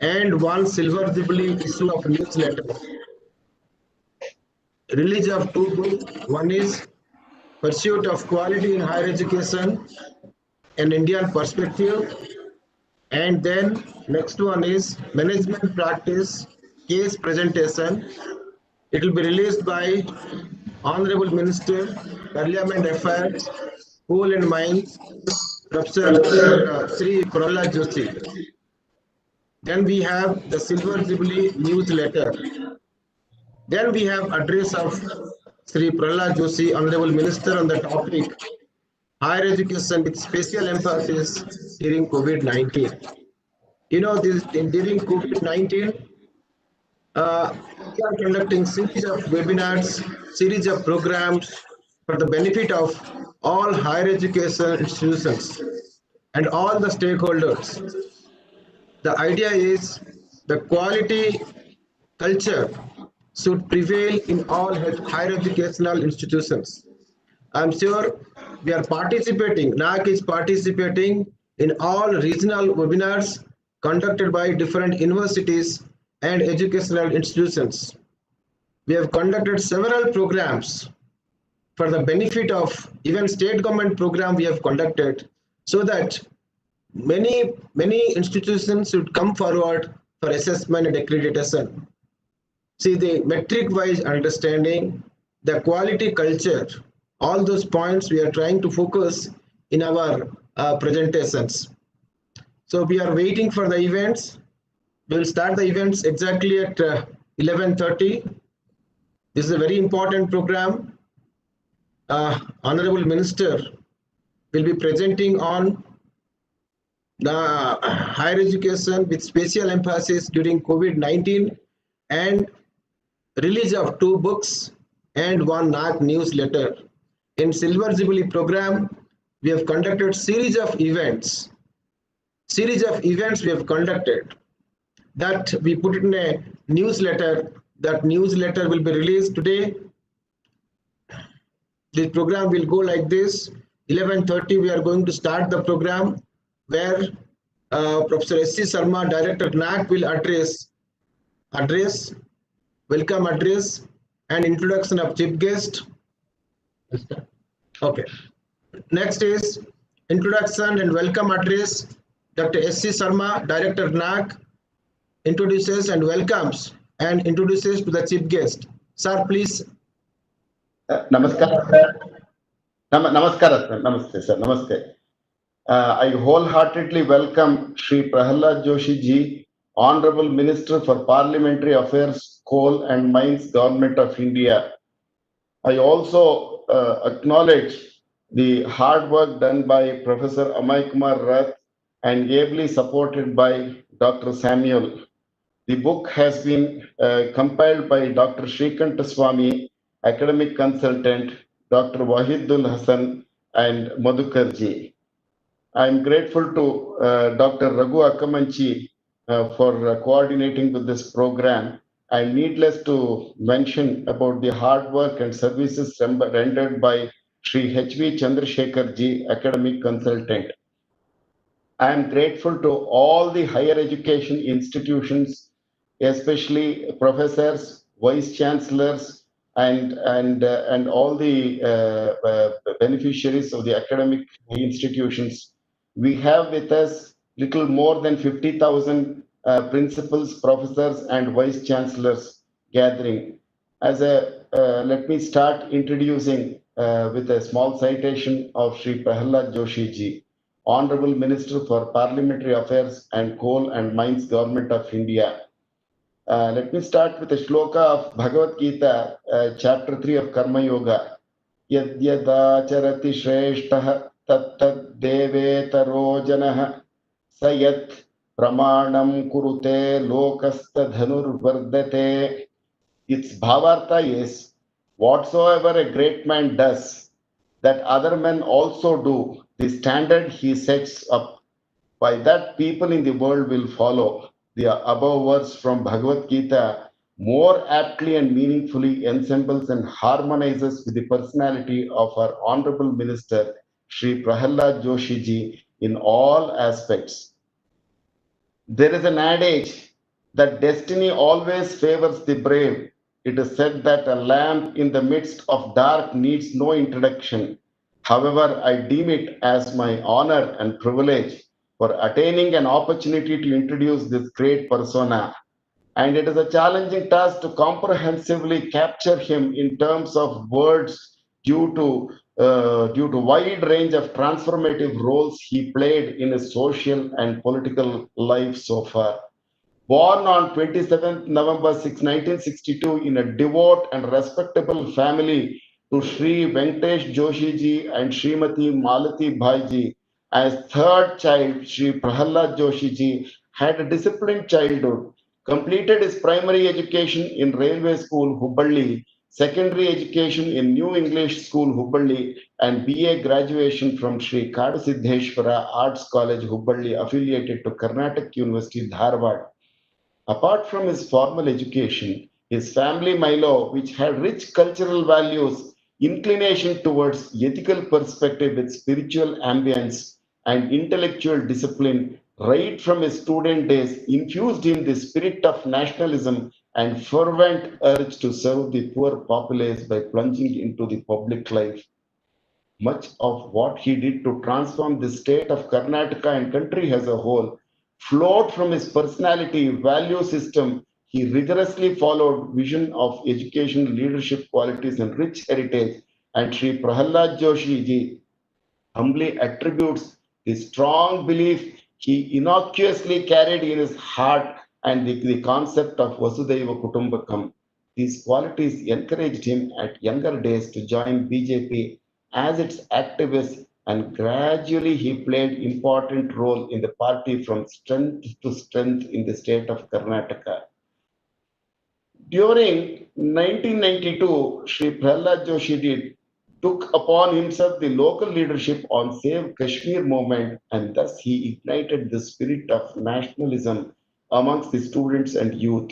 and one silver jubilee issue of newsletter. Release of two books. One is Pursuit of Quality in Higher Education, an Indian Perspective, and then next one is Management Practice Case Presentation. It will be released by Honorable Minister, Parliament Affairs, Coal and Mines, Professor Sri Prahlad Joshi. Then we have the Silver Jubilee newsletter. Then we have address of Sri Prahlad Joshi, Honorable Minister, on the topic higher education with special emphasis during COVID-19. You know, during COVID-19, we are conducting series of webinars, series of programs for the benefit of all higher education institutions and all the stakeholders. The idea is the quality culture should prevail in all higher educational institutions. I'm sure we are participating, NAC is participating in all regional webinars conducted by different universities and educational institutions. We have conducted several programs for the benefit of even state government program we have conducted, so that many institutions should come forward for assessment and accreditation. See, the metric wise understanding, the quality culture, all those points we are trying to focus in our presentations. So we are waiting for the events. We will start the events exactly at 11:30. This is a very important program. Honorable Minister will be presenting on the higher education with special emphasis during COVID-19 and release of two books and one NAC newsletter. In Silver Jubilee program, we have conducted series of events. Series of events we have conducted that we put in a newsletter. That newsletter will be released today. This program will go like this. 11:30 we are going to start the program where Professor S.C. Sharma, Director NAC, will address welcome address and introduction of chief guest. Okay. Next is introduction and welcome address. Dr. S.C. Sharma, Director NAC, introduces and welcomes and introduces to the chief guest. Sir, please. Namaskar, sir. Namaskar, sir. Namaste, sir. Namaste. I wholeheartedly welcome Sri Prahlad Joshi ji, Honorable Minister for Parliamentary Affairs, Coal and Mines, Government of India. I also acknowledge the hard work done by Professor Amay Kumar Rath and ably supported by Dr. Samuel. The book has been compiled by Dr. Shrikanta Swami, academic consultant, Dr. Wahidul Hassan, and Madhukarji. I am grateful to Dr. Raghu Akamanchi for coordinating with this program. I am needless to mention about the hard work and services rendered by Sri H.V. Chandrasekhar ji, academic consultant. I am grateful to all the higher education institutions, especially professors, vice chancellors, and all the beneficiaries of the academic institutions. We have with us little more than 50,000 principals, professors, and vice chancellors gathering. Let me start introducing with a small citation of Sri Prahlad Joshi ji, Honorable Minister for Parliamentary Affairs and Coal and Mines, Government of India. Let me start with a shloka of Bhagavad Gita, chapter 3 of Karma Yoga. Yadyadacharati shrestah tat devetaro janah sayat pramanam kurute lokasta dhanur vardate. Its bhavartha is, whatsoever a great man does, that other men also do, the standard he sets up. By that, people in the world will follow. The above words from Bhagavad Gita more aptly and meaningfully ensembles and harmonizes with the personality of our Honorable Minister, Sri Prahlad Joshi ji, in all aspects. There is an adage that destiny always favors the brave. It is said that a lamp in the midst of dark needs no introduction. However, I deem it as my honor and privilege for attaining an opportunity to introduce this great persona. And it is a challenging task to comprehensively capture him in terms of words due to wide range of transformative roles he played in his social and political life so far. Born on 27th November 1962 in a devout and respectable family to Sri Venkatesh Joshi ji and Srimati Malati Bhai ji, as third child, Sri Prahalad Joshi ji had a disciplined childhood, completed his primary education in Railway School, Hubballi, secondary education in New English School, Hubballi, and BA graduation from Sri Kadasiddheshwara Arts College, Hubballi, affiliated to Karnataka University, Dharwad. Apart from his formal education, his family Milo, which had rich cultural values, inclination towards ethical perspective with spiritual ambience and intellectual discipline, right from his student days, infused him the spirit of nationalism and fervent urge to serve the poor populace by plunging into the public life. Much of what he did to transform the state of Karnataka and country as a whole flowed from his personality, value system. He rigorously followed vision of education, leadership qualities, and rich heritage. And Sri Prahalad Joshi ji humbly attributes the strong belief he innocuously carried in his heart and the concept of Vasudhaiva Kutumbakam. These qualities encouraged him at younger days to join BJP as its activist, and gradually he played important role in the party from strength to strength in the state of Karnataka. During 1992, Sri Prahlad Joshi took upon himself the local leadership on Save Kashmir movement, and thus he ignited the spirit of nationalism amongst the students and youth.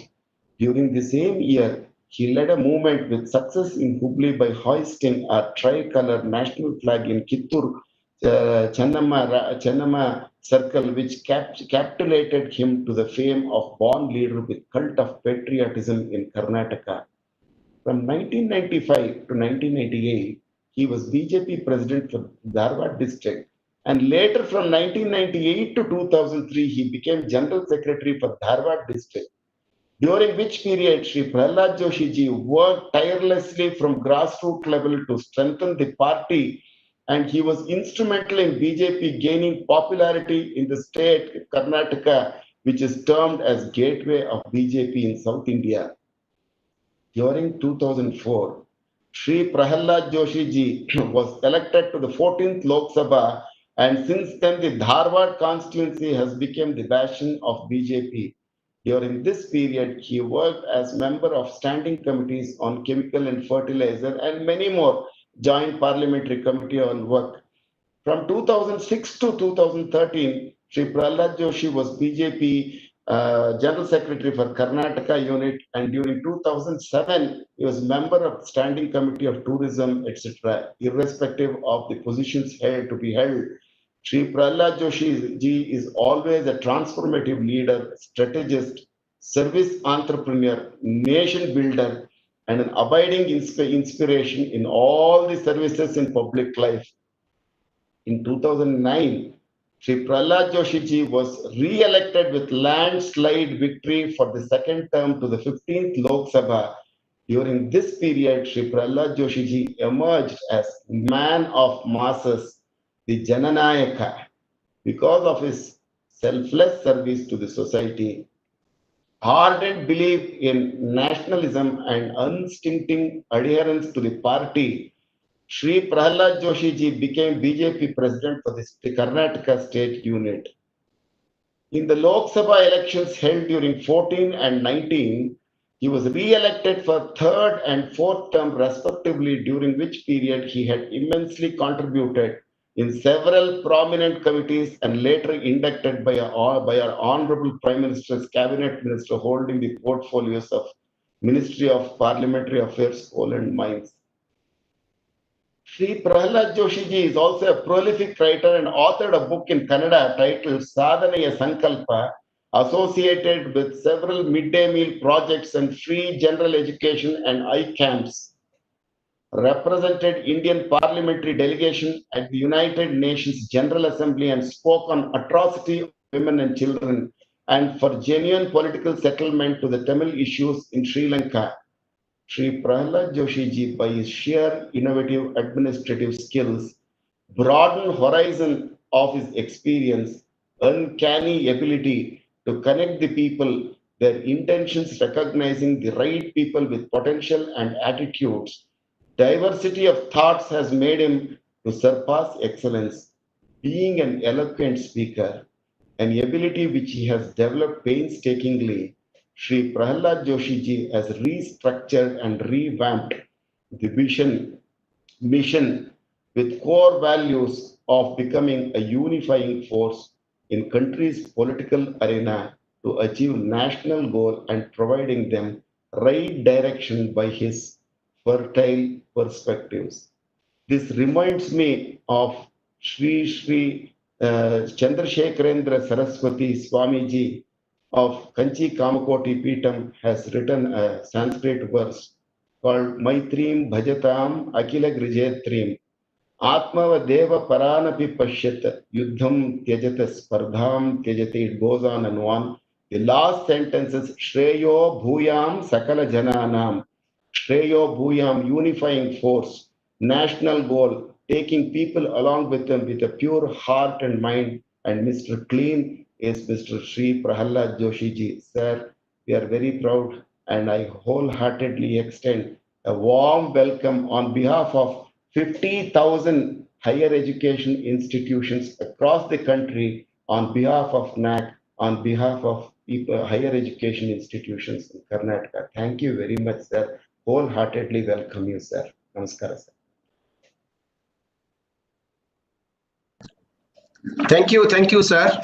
During the same year, he led a movement with success in Hubli by hoisting a tricolor national flag in Kittur, Chennamma circle, which capitulated him to the fame of born leader with cult of patriotism in Karnataka. From 1995 to 1998, he was BJP president for Dharwad district, and later from 1998 to 2003, he became general secretary for Dharwad district, during which period Sri Prahlad Joshi ji worked tirelessly from grassroots level to strengthen the party, and he was instrumental in BJP gaining popularity in the state Karnataka, which is termed as gateway of BJP in South India. During 2004, Sri Prahalad Joshi ji was elected to the 14th Lok Sabha, and since then the Dharwad constituency has become the bastion of BJP. During this period, he worked as member of standing committees on chemical and fertilizer and many more joint parliamentary committee on work. From 2006 to 2013, Sri Prahlad Joshi was BJP General Secretary for Karnataka unit, and during 2007, he was member of Standing Committee of Tourism, etc. Irrespective of the positions held to be held, Sri Prahlad Joshi ji is always a transformative leader, strategist, service entrepreneur, nation builder, and an abiding inspiration in all the services in public life. In 2009, Sri Prahlad Joshi ji was re-elected with landslide victory for the second term to the 15th Lok Sabha. During this period, Sri Prahlad Joshi ji emerged as man of masses, the Jananayaka, because of his selfless service to the society, ardent belief in nationalism, and unstinting adherence to the party. Sri Prahlad Joshi ji became BJP president for the Karnataka state unit. In the Lok Sabha elections held during 14 and 19, he was re-elected for third and fourth term respectively, during which period he had immensely contributed in several prominent committees and later inducted by our Honorable Prime Minister's Cabinet Minister holding the portfolios of Ministry of Parliamentary Affairs, Coal and Mines. Sri Prahlad Joshi ji is also a prolific writer and authored a book in Kannada titled Sadhanaya Sankalpa, associated with several midday meal projects and free general education and eye camps, represented Indian parliamentary delegation at the United Nations General Assembly and spoke on atrocity of women and children and for genuine political settlement to the Tamil issues in Sri Lanka. Sri Prahlad Joshi ji, by his sheer innovative administrative skills, broadened horizon of his experience, uncanny ability to connect the people, their intentions, recognizing the right people with potential and attitudes. Diversity of thoughts has made him to surpass excellence, being an eloquent speaker, an ability which he has developed painstakingly. Sri Prahlad Joshi ji has restructured and revamped the mission with core values of becoming a unifying force in country's political arena to achieve national goal and providing them right direction by his fertile perspectives. This reminds me of Sri Chandrasekharendra Saraswati Swamiji of Kanchi Kamakoti Peetam has written a Sanskrit verse called Maitrim Bhajatam Akila Grijetrim Atmava Paranapi Pashyat Yuddham Tyajata Spardham Tyajati. It goes on and on. The last sentence is Shreyo Bhuyam Sakala Jananam. Shreyo Bhuyam, unifying force, national goal, taking people along with them with a pure heart and mind. And Mr. Clean is Mr. Sri Prahlad Joshi ji. Sir, we are very proud and I wholeheartedly extend a warm welcome on behalf of 50,000 higher education institutions across the country, on behalf of NAC, on behalf of people, higher education institutions in Karnataka. Thank you very much, sir. Wholeheartedly welcome you, sir. Namaskar, sir. Thank you, sir.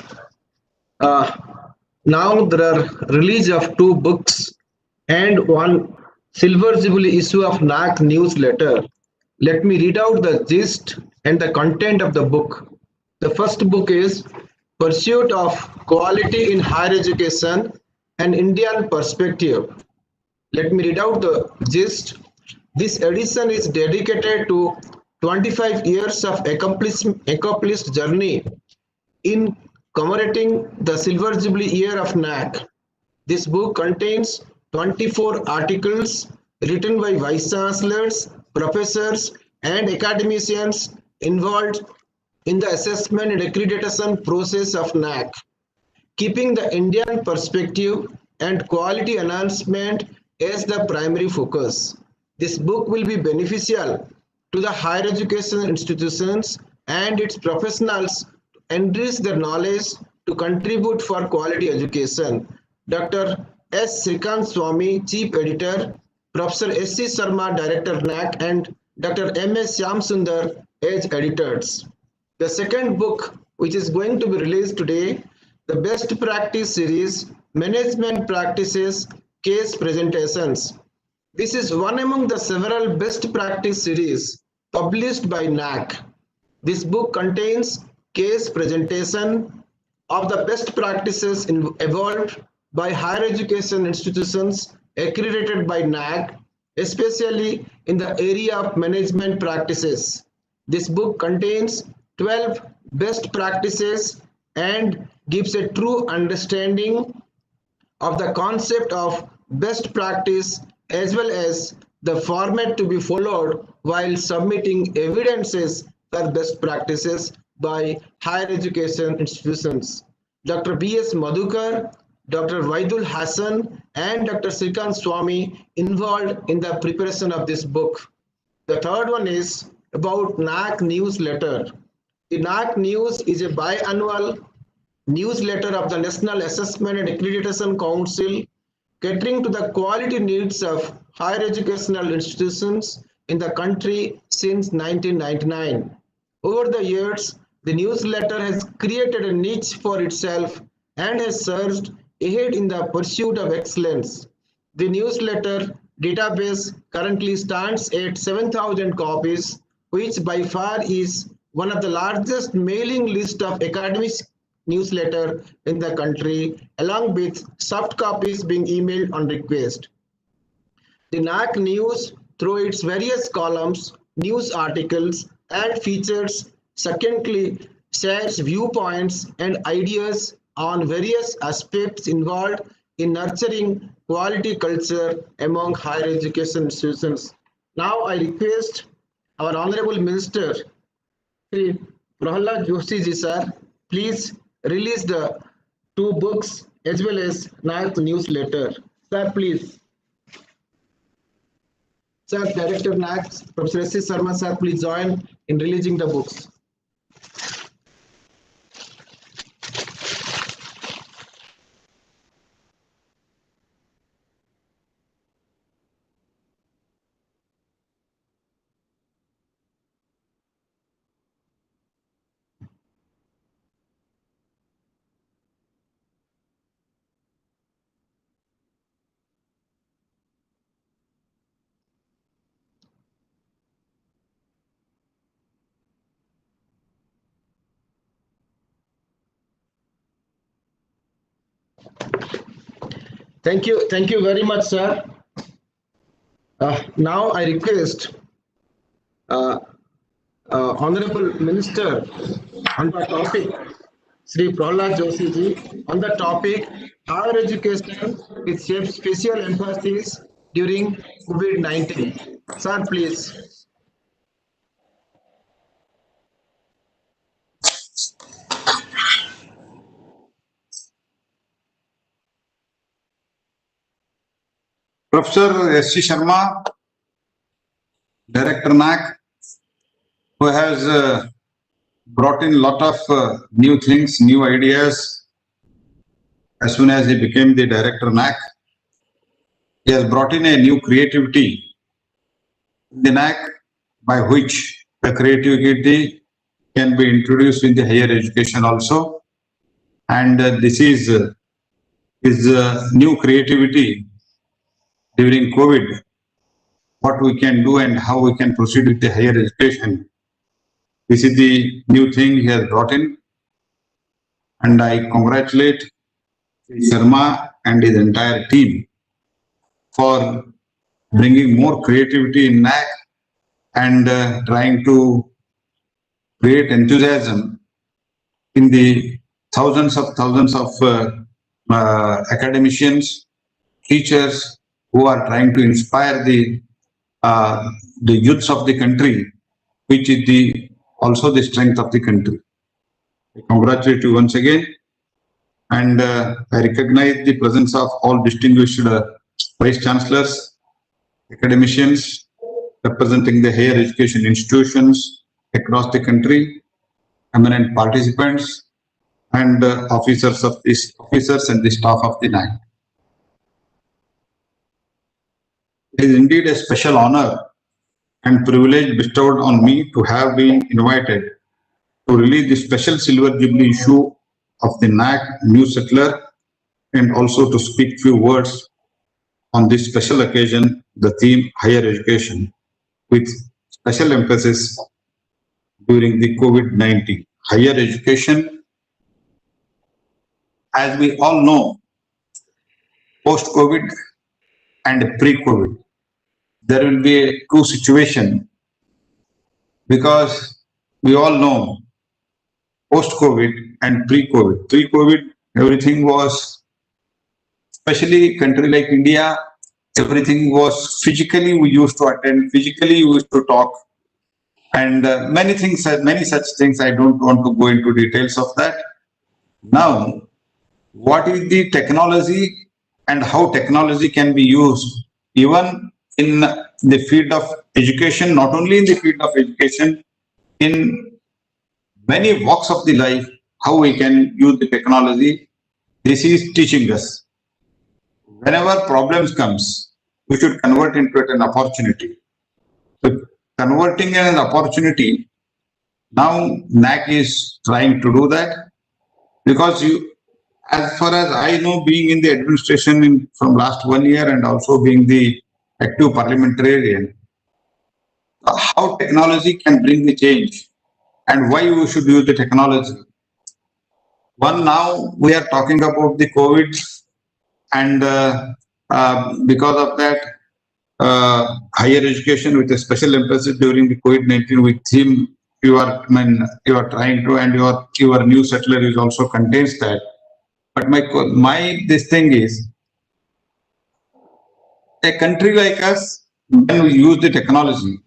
Now there are release of 2 books and 1 Silver Jubilee issue of NAC newsletter. Let me read out the gist and the content of the book. The first book is Pursuit of Quality in Higher Education, an Indian Perspective. Let me read out the gist. This edition is dedicated to 25 years of accomplished journey in commemorating the Silver Jubilee year of NAC. This book contains 24 articles written by vice chancellors, professors, and academicians involved in the assessment and accreditation process of NAC, keeping the Indian perspective and quality enhancement as the primary focus. This book will be beneficial to the higher education institutions and its professionals to enrich their knowledge to contribute for quality education. Dr. S. Srikant Swami, Chief Editor, Professor S.C. Sharma, Director NAC, and Dr. M.S. Shyamsundar as editors. The second book, which is going to be released today, the Best Practice Series, Management Practices, Case Presentations. This is one among the several best practice series published by NAC. This book contains case presentation of the best practices evolved by higher education institutions accredited by NAC, especially in the area of management practices. This book contains 12 best practices and gives a true understanding of the concept of best practice as well as the format to be followed while submitting evidences for best practices by higher education institutions. Dr. B.S. Madhukar, Dr. Vaidul Hassan, and Dr. Srikant Swami involved in the preparation of this book. The third one is about NAC newsletter. The NAC News is a biannual newsletter of the National Assessment and Accreditation Council catering to the quality needs of higher educational institutions in the country since 1999. Over the years, the newsletter has created a niche for itself and has surged ahead in the pursuit of excellence. The newsletter database currently stands at 7,000 copies, which by far is one of the largest mailing list of academic newsletter in the country, along with soft copies being emailed on request. The NAC News, through its various columns, news articles, and features, secondly, shares viewpoints and ideas on various aspects involved in nurturing quality culture among higher education institutions. Now I request our Honorable Minister, Sri Prahalad Joshi ji sir, please release the two books as well as NAC newsletter. Sir, please. Sir, Director NAC, Professor S. C. Sharma sir, please join in releasing the books. Thank you very much, sir. Now I request Honorable Minister on the topic, Sri Prahalad Joshi ji, on the topic higher education with special emphasis during COVID-19. Sir, please. Professor S. C. Sharma, Director NAC, who has brought in a lot of new things, new ideas. As soon as he became the Director NAC, he has brought in a new creativity in the NAC by which the creativity can be introduced in the higher education also. And this is his new creativity during COVID, what we can do and how we can proceed with the higher education. This is the new thing he has brought in, and I congratulate Sharma and his entire team for bringing more creativity in NAC and trying to create enthusiasm in the thousands of academicians, teachers who are trying to inspire the youths of the country, which is also the strength of the country. I congratulate you once again, and I recognize the presence of all distinguished vice chancellors, academicians representing the higher education institutions across the country, eminent participants, and officers and the staff of the NAC. It is indeed a special honor and privilege bestowed on me to have been invited to release the special Silver Jubilee issue of the NAC newsletter and also to speak few words on this special occasion, the theme higher education, with special emphasis during the COVID-19. Higher education, as we all know, post-COVID and pre-COVID, there will be a true situation, because we all know post-COVID and pre-COVID. Pre-COVID, everything was, especially country like India, everything was physically we used to attend, physically we used to talk, and many such things. I don't want to go into details of that. Now, what is the technology and how technology can be used even in the field of education, not only in the field of education, in many walks of the life, how we can use the technology. This is teaching us. Whenever problems comes, we should convert into it an opportunity. So converting an opportunity, now NAC is trying to do that, because as far as I know, being in the administration from last 1 year and also being the active parliamentarian, how technology can bring the change and why we should use the technology. One, now we are talking about the COVID, and because of that, higher education with a special emphasis during the COVID-19 with theme you are trying to, and your new settler is also contains that. But my this thing is, a country like us, when we use the technology,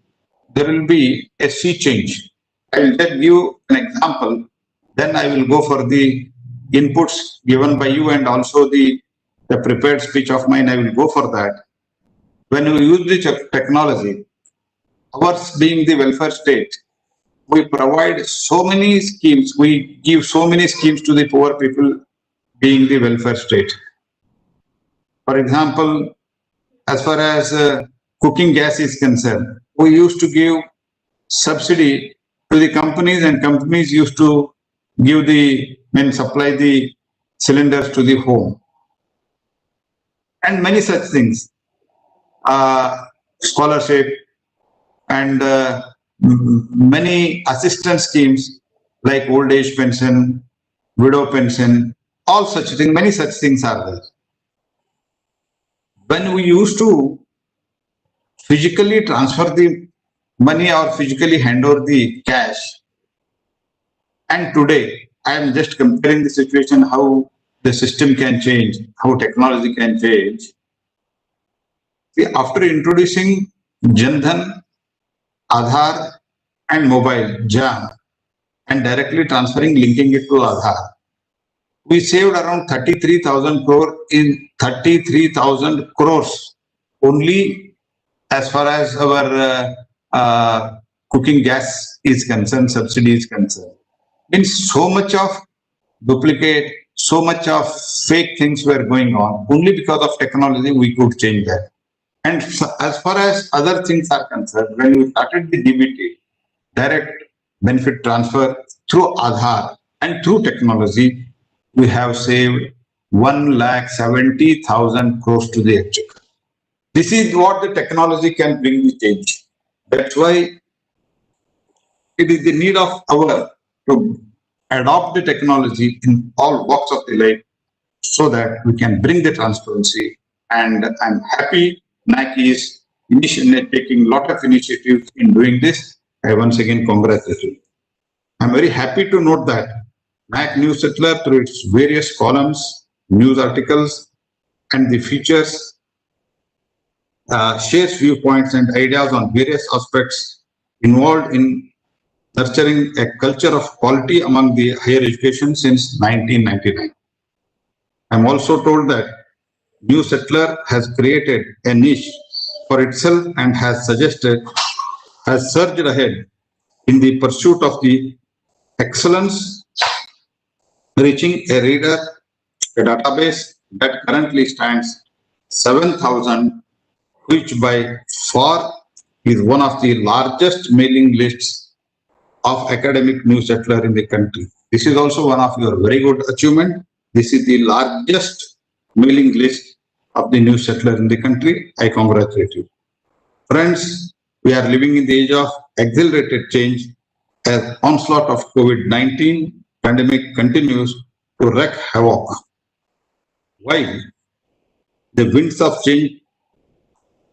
there will be a sea change. I will just give an example, then I will go for the inputs given by you and also the prepared speech of mine. I will go for that. When we use the technology, ours being the welfare state, we provide so many schemes, we give so many schemes to the poor people being the welfare state. For example, as far as cooking gas is concerned, we used to give subsidy to the companies, and companies used to give supply the cylinders to the home. And many such things, scholarship and many assistance schemes like old age pension, widow pension, all such things, many such things are there. When we used to physically transfer the money or physically hand over the cash, and today I am just comparing the situation, how the system can change, how technology can change. See, after introducing Jan Dhan, Aadhaar and mobile JAM, and directly transferring, linking it to Aadhaar, we saved around 33,000 crore in 33,000 crores only as far as our cooking gas is concerned, subsidy is concerned. Means so much of duplicate, so much of fake things were going on. Only because of technology we could change that. And as far as other things are concerned, when we started the DBT, direct benefit transfer through Aadhaar and through technology, we have saved 1,70,000 crores to the exchequer. This is what the technology can bring the change. That's why it is the need of our to adopt the technology in all walks of the life so that we can bring the transparency. And I'm happy NAC is taking a lot of initiatives in doing this. I once again congratulate you. I'm very happy to note that NAC News Settler, through its various columns, news articles, and the features, shares viewpoints and ideas on various aspects involved in nurturing a culture of quality among the higher education since 1999. I'm also told that News Settler has created a niche for itself and has surged ahead in the pursuit of the excellence, reaching a reader, a database that currently stands 7,000, which by far is one of the largest mailing lists of academic News Settler in the country. This is also one of your very good achievement. This is the largest mailing list of the News Settler in the country. I congratulate you. Friends, we are living in the age of accelerated change as onslaught of COVID-19 pandemic continues to wreak havoc. While the winds of change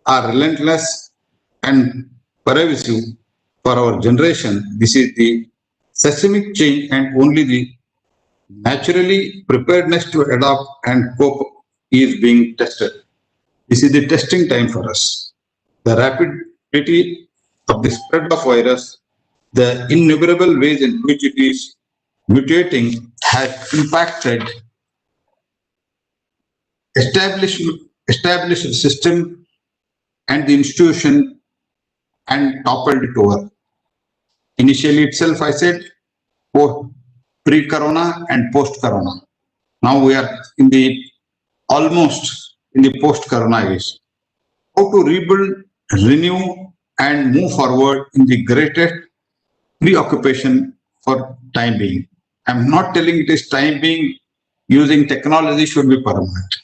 are relentless and pervasive for our generation, this is the seismic change and only the naturally preparedness to adapt and cope is being tested. This is the testing time for us. The rapidity of the spread of virus, the innumerable ways in which it is mutating has impacted established system and the institution and toppled it over. Initially itself, I said, pre-corona and post-corona. Now we are almost in the post-corona age. How to rebuild, renew, and move forward in the greatest preoccupation for time being. I'm not telling it is time being, using technology should be permanent.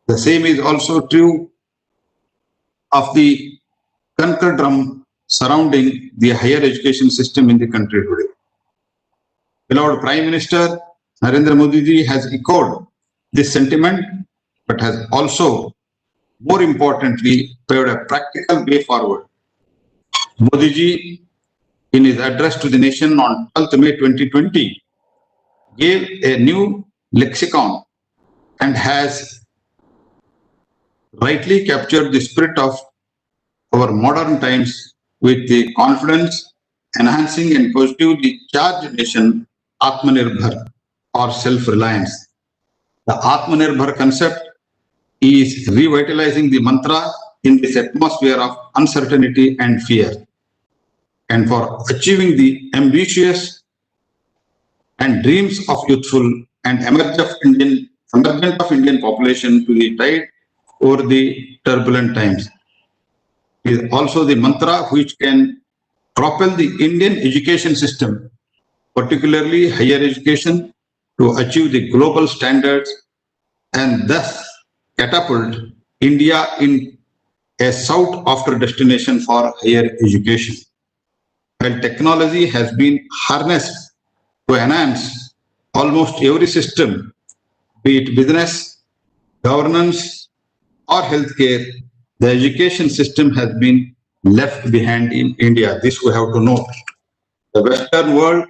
The same is also true of the conundrum surrounding the higher education system in the country today. Beloved Prime Minister, Narendra Modi ji has echoed this sentiment, but has also, more importantly, paved a practical way forward. Modi ji, in his address to the nation on 12th May 2020, gave a new lexicon and has rightly captured the spirit of our modern times with the confidence, enhancing and positively charged nation Atmanirbhar or self-reliance. The Atmanirbhar concept is revitalizing the mantra in this atmosphere of uncertainty and fear. And for achieving the ambitious and dreams of youthful and emergent of Indian population to the tide over the turbulent times is also the mantra which can propel the Indian education system, particularly higher education, to achieve the global standards and thus catapult India in a sought-after destination for higher education. While technology has been harnessed to enhance almost every system, be it business, governance, or healthcare, the education system has been left behind in India. This we have to note. The Western world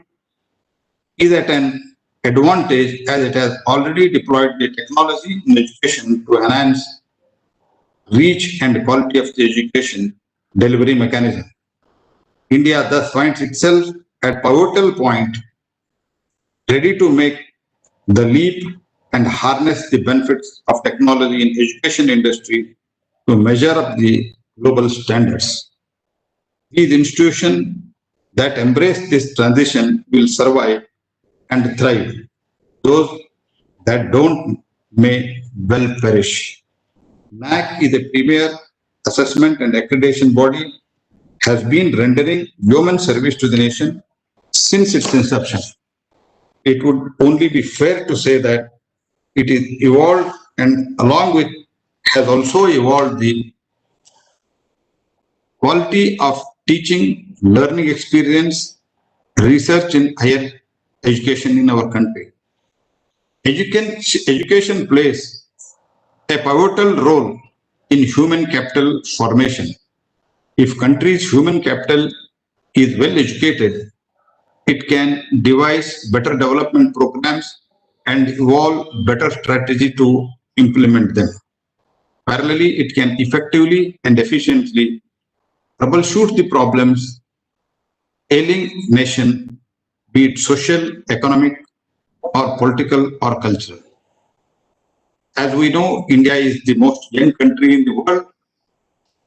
is at an advantage as it has already deployed the technology in education to enhance reach and quality of the education delivery mechanism. India thus finds itself at pivotal point, ready to make the leap and harness the benefits of technology in education industry to measure up the global standards. These institutions that embrace this transition will survive and thrive. Those that don't may well perish. NAAC is a premier assessment and accreditation body, has been rendering yeoman service to the nation since its inception. It would only be fair to say that it is evolved and along with has also evolved the quality of teaching, learning experience, research in higher education in our country. Education plays a pivotal role in human capital formation. If country's human capital is well educated, it can devise better development programs and evolve better strategy to implement them. Parallelly, it can effectively and efficiently troubleshoot the problems ailing nation, be it social, economic, or political or cultural. As we know, India is the most young country in the world,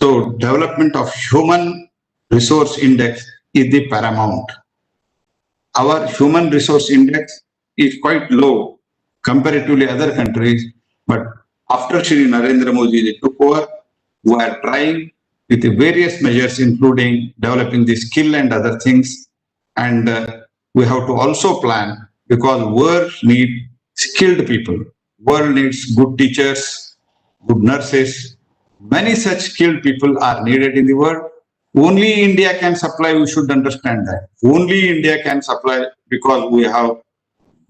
so development of human resource index is the paramount. Our human resource index is quite low comparatively other countries, but after Shri Narendra Modi took over, we are trying with the various measures, including developing the skill and other things. And we have to also plan because world needs skilled people. World needs good teachers, good nurses. Many such skilled people are needed in the world. Only India can supply, we should understand that. Only India can supply because we have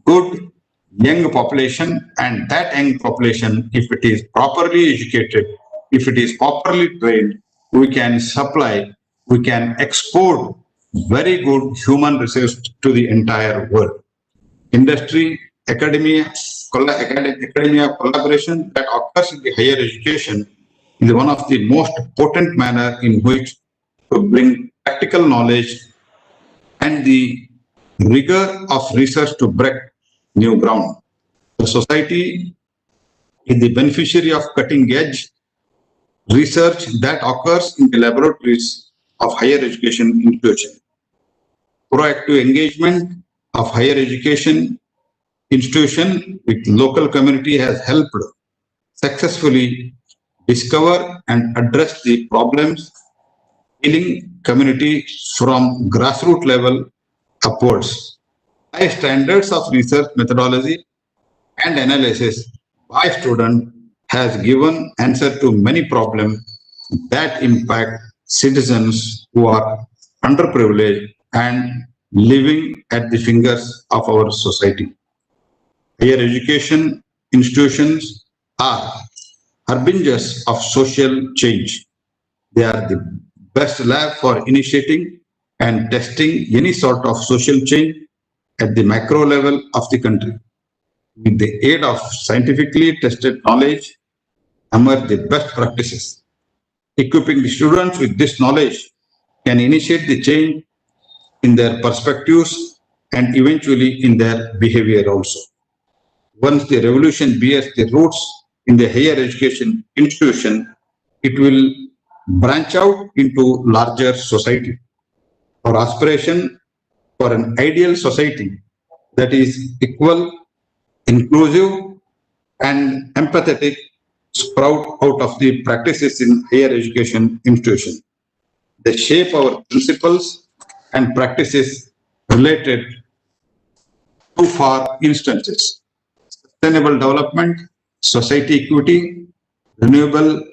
good young population, and that young population, if it is properly educated, if it is properly trained, we can supply, we can export very good human resource to the entire world. Industry, academia collaboration that occurs in the higher education is one of the most potent manner in which to bring practical knowledge and the rigor of research to break new ground. The society is the beneficiary of cutting edge research that occurs in the laboratories of higher education institutions. Proactive engagement of higher education institution with local community has helped successfully discover and address the problems healing community from grassroots level upwards. High standards of research methodology and analysis by student has given answer to many problems that impact citizens who are underprivileged and living at the fingers of our society. Higher education institutions are harbingers of social change. They are the best lab for initiating and testing any sort of social change at the macro level of the country. With the aid of scientifically tested knowledge, emerge the best practices. Equipping the students with this knowledge can initiate the change in their perspectives and eventually in their behavior also. Once the revolution bears the roots in the higher education institution, it will branch out into larger society. Our aspiration for an ideal society that is equal, inclusive, and empathetic sprout out of the practices in higher education institution. They shape our principles and practices related to, for instances, sustainable development, society equity, renewable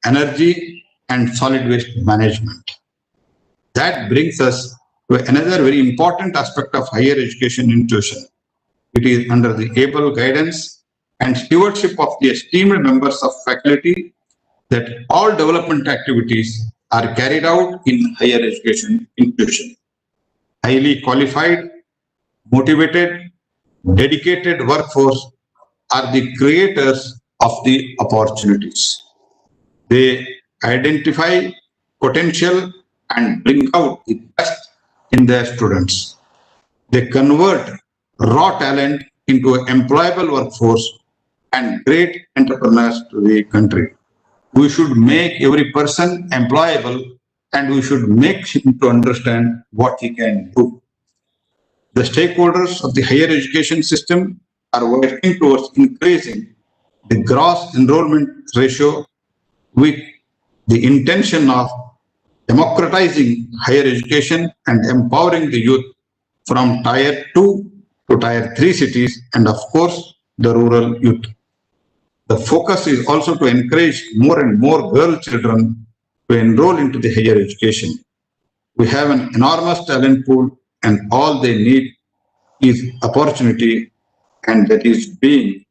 energy, and solid waste management. That brings us to another very important aspect of higher education institution. It is under the able guidance and stewardship of the esteemed members of faculty that all development activities are carried out in higher education institution. Highly qualified, motivated, dedicated workforce are the creators of the opportunities. They identify potential and bring out the best in their students. They convert raw talent into an employable workforce and great entrepreneurs to the country. We should make every person employable and we should make him to understand what he can do. The stakeholders of the higher education system are working towards increasing the gross enrollment ratio with the intention of democratizing higher education and empowering the youth from tier 2 to tier 3 cities and of course the rural youth. The focus is also to encourage more and more girl children to enroll into the higher education. We have an enormous talent pool and all they need is opportunity, and that is being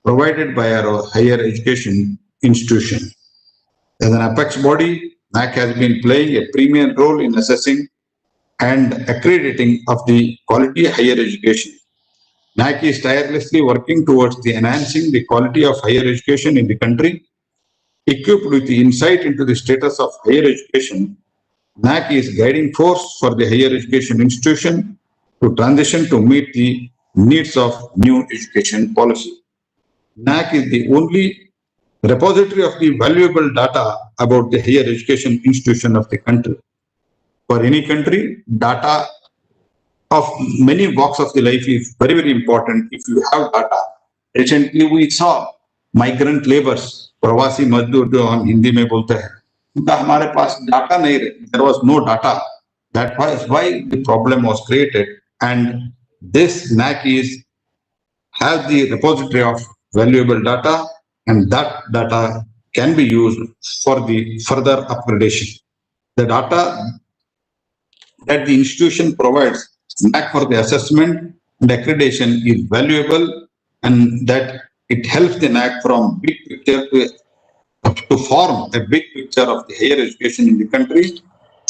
provided by our higher education institution. As an apex body, NAC has been playing a premier role in assessing and accrediting of the quality higher education. NAC is tirelessly working towards the enhancing the quality of higher education in the country. Equipped with the insight into the status of higher education, NAC is guiding force for the higher education institution to transition to meet the needs of new education policy. NAC is the only repository of the valuable data about the higher education institution of the country. For any country, data of many walks of the life is very, very important if you have data. Recently, we saw migrant laborers, प्रवासी मजदूर जो हम हिंदी में बोलते हैं, उनका हमारे पास data नहीं रहे. There was no data. That was why the problem was created. And this NAC has the repository of valuable data, and that data can be used for the further upgradation. The data that the institution provides NAC for the assessment and accreditation is valuable, and that it helps the NAC from big picture to form a big picture of the higher education in the country,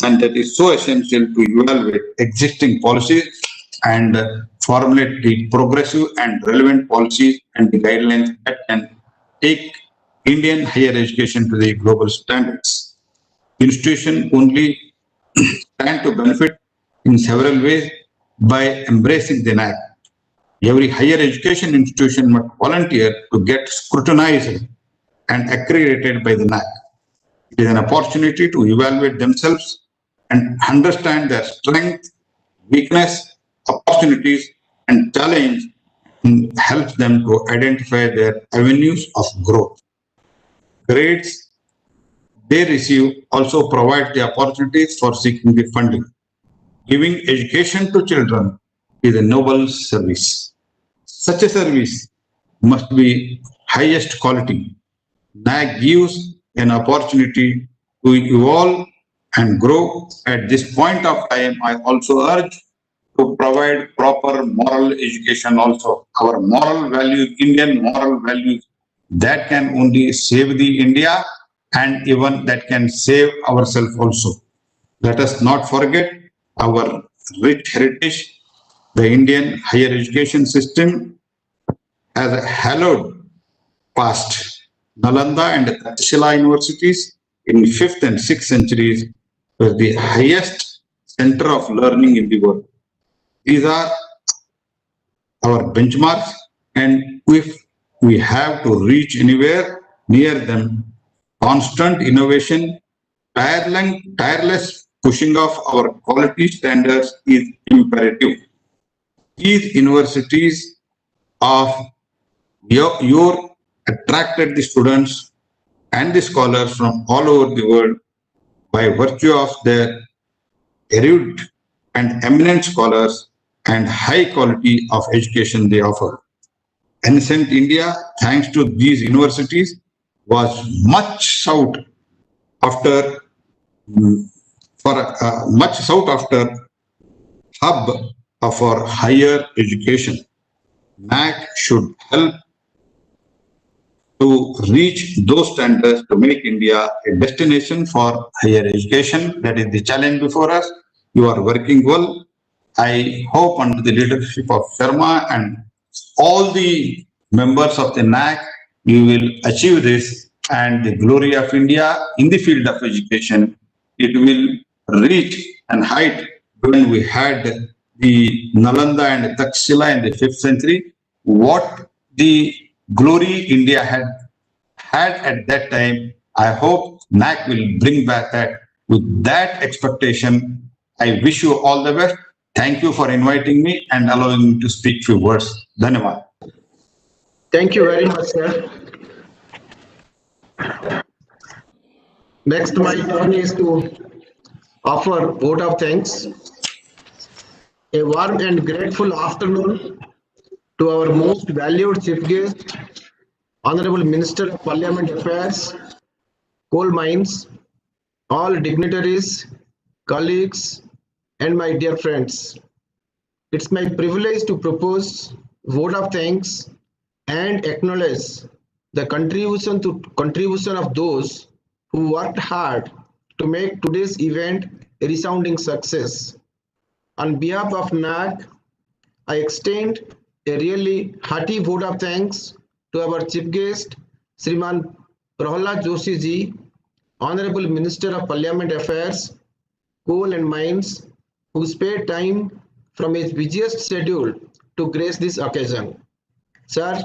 and that is so essential to evaluate existing policies and formulate the progressive and relevant policies and the guidelines that can take Indian higher education to the global standards. Institution only stand to benefit in several ways by embracing the NAC. Every higher education institution must volunteer to get scrutinized and accredited by the NAC. It is an opportunity to evaluate themselves and understand their strength, weakness, opportunities, and challenge, and helps them to identify their avenues of growth. Grades they receive also provide the opportunities for seeking the funding. Giving education to children is a noble service. Such a service must be highest quality. NAC gives an opportunity to evolve and grow. At this point of time, I also urge to provide proper moral education also. Our moral values, Indian moral values, that can only save the India and even that can save ourselves also. Let us not forget our rich heritage. The Indian higher education system has a hallowed past. Nalanda and Takshila universities in 5th and 6th centuries were the highest center of learning in the world. These are our benchmarks, and if we have to reach anywhere near them, constant innovation, tireless pushing of our quality standards is imperative. These universities of your attracted the students and the scholars from all over the world by virtue of their erudite and eminent scholars and high quality of education they offer. Ancient India, thanks to these universities, was much sought after much sought after hub of our higher education. NAC should help to reach those standards to make India a destination for higher education. That is the challenge before us. You are working well. I hope under the leadership of Sharma and all the members of the NAC, you will achieve this, and the glory of India in the field of education, it will reach and height when we had the Nalanda and Takshila in the 5th century. What the glory India had at that time, I hope NAC will bring back that. With that expectation, I wish you all the best. Thank you for inviting me and allowing me to speak few words. Dhanyavad. Thank you very much, sir. Next, my turn is to offer vote of thanks. A warm and grateful afternoon to our most valued chief guest, Honorable Minister of Parliament Affairs, Coal Mines, all dignitaries, colleagues, and my dear friends. It's my privilege to propose vote of thanks and acknowledge the contribution of those who worked hard to make today's event a resounding success. On behalf of NAC, I extend a really hearty vote of thanks to our chief guest, Sriman Prahalad Joshi ji, Honorable Minister of Parliament Affairs, Coal and Mines, who spared time from his busiest schedule to grace this occasion. Sir,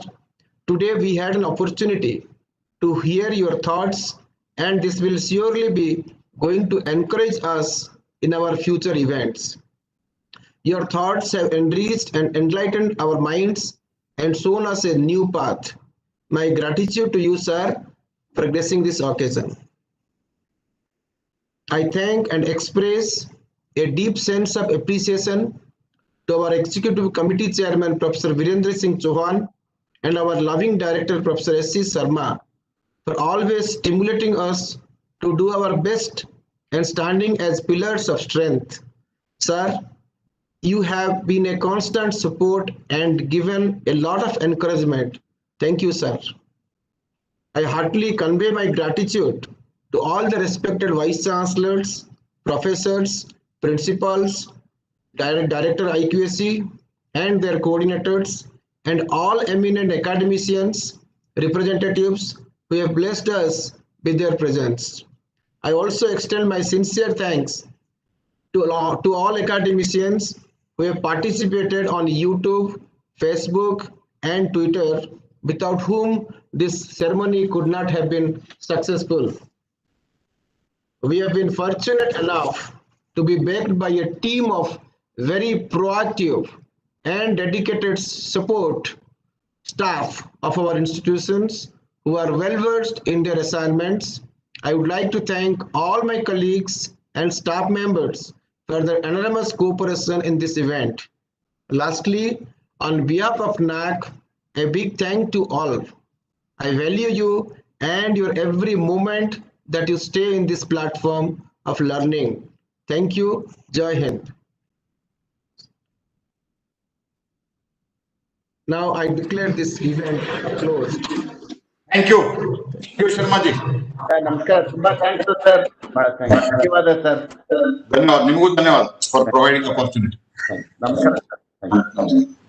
today we had an opportunity to hear your thoughts, and this will surely be going to encourage us in our future events. Your thoughts have enriched and enlightened our minds and shown us a new path. My gratitude to you, sir, for gracing this occasion. I thank and express a deep sense of appreciation to our Executive Committee Chairman, Professor Virendra Singh Chauhan, and our loving Director, Professor S.C. Sharma, for always stimulating us to do our best and standing as pillars of strength. Sir, you have been a constant support and given a lot of encouragement. Thank you, sir. I heartily convey my gratitude to all the respected Vice Chancellors, Professors, Principals, Director IQAC, and their coordinators, and all eminent academicians, representatives who have blessed us with their presence. I also extend my sincere thanks to all academicians who have participated on YouTube, Facebook, and Twitter, without whom this ceremony could not have been successful. We have been fortunate enough to be backed by a team of very proactive and dedicated support staff of our institutions who are well versed in their assignments. I would like to thank all my colleagues and staff members for their enormous cooperation in this event. Lastly, on behalf of NAC, a big thank to all. I value you and your every moment that you stay in this platform of learning. Thank you. Jai Hind. Now I declare this event closed. Thank you. Thank you, Sharma ji. ನಮಸ್ಕಾರ, ತುಂಬಾ thanks sir, ಧನ್ಯವಾದ sir. ಧನ್ಯವಾದ, ನಿಮಗೂ ಧನ್ಯವಾದ for providing opportunity. ನಮಸ್ಕಾರ sir. ನಮಸ್ಕಾರ.